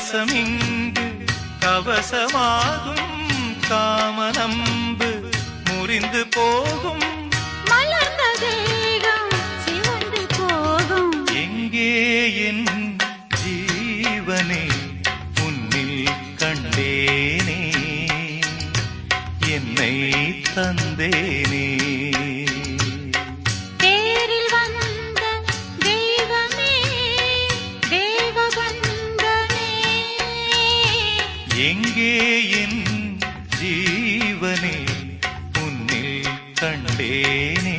கலசமிங்கு கவசமாகும் காமனம்பு முறிந்து போகும் மலர்ந்த தேகம் சிவந்து போகும் எங்கே என் ஜீவனே உன்னில் கண்டேனே என்னை தந்தேனே தேரில் வந்த தெய்வமே தேவபந்தமே எங்கே என் ஜீவனே உன்னில் கண்டேனே